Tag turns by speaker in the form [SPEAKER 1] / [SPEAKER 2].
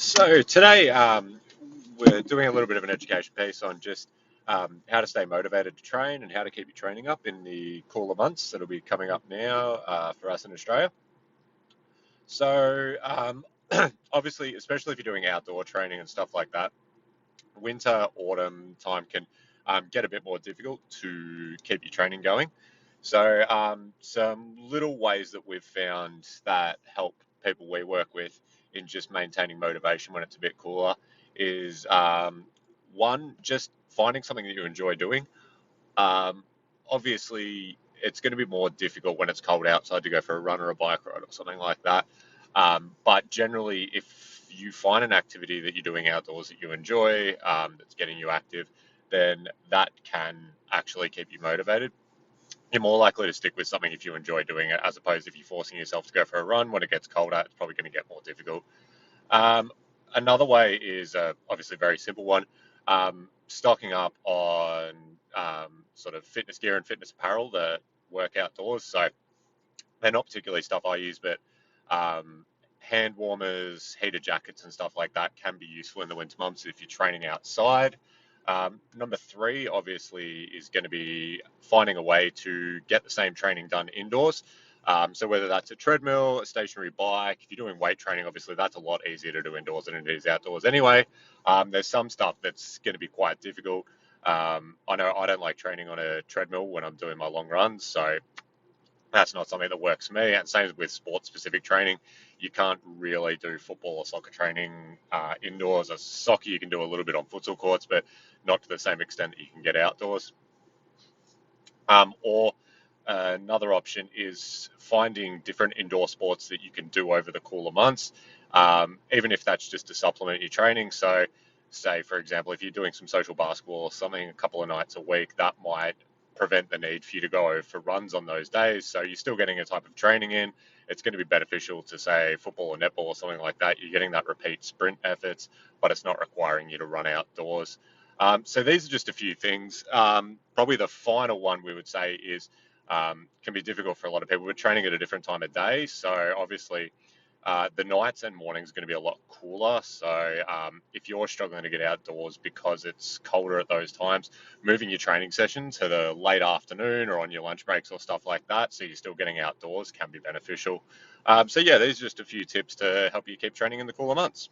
[SPEAKER 1] So today we're doing a little bit of an education piece on just how to stay motivated to train and how to keep your training up in the cooler months that'll be coming up now for us in Australia. So obviously, especially if you're doing outdoor training and stuff like that, winter, autumn time can get a bit more difficult to keep your training going. So some little ways that we've found that help people we work with in just maintaining motivation when it's a bit cooler is one, just finding something that you enjoy doing. Um, Obviously, it's going to be more difficult when it's cold outside to go for a run or a bike ride or something like that. But generally, if you find an activity that you're doing outdoors that you enjoy, that's getting you active, then that can actually keep you motivated. You're more likely to stick with something if you enjoy doing it, as opposed if you're forcing yourself to go for a run when it gets colder, it's probably going to get more difficult. Um, Another way is obviously a very simple one, stocking up on sort of fitness gear and fitness apparel that work outdoors. So they're not particularly stuff I use, but hand warmers, heated jackets, and stuff like that can be useful in the winter months if you're training outside. Number three, obviously, is going to be finding a way to get the same training done indoors. So whether that's a treadmill, a stationary bike, if you're doing weight training, obviously that's a lot easier to do indoors than it is outdoors anyway. There's some stuff that's going to be quite difficult. I know I don't like training on a treadmill when I'm doing my long runs, so that's not something that works for me. And same with sports specific training. You can't really do football or soccer training indoors. As soccer, you can do a little bit on futsal courts, but not to the same extent that you can get outdoors. Or another option is finding different indoor sports that you can do over the cooler months, even if that's just to supplement your training. So, say, for example, if you're doing some social basketball or something a couple of nights a week, that might prevent the need for you to go for runs on those days. So, you're still getting a type of training in. It's going to be beneficial to, say, football or netball or something like that. You're getting that repeat sprint efforts, but it's not requiring you to run outdoors. So these are just a few things. Probably the final one we would say is can be difficult for a lot of people. We're training at a different time of day, so obviously the nights and mornings are going to be a lot cooler. So if you're struggling to get outdoors because it's colder at those times, moving your training session to the late afternoon or on your lunch breaks or stuff like that, so you're still getting outdoors, can be beneficial. So yeah, these are just a few tips to help you keep training in the cooler months.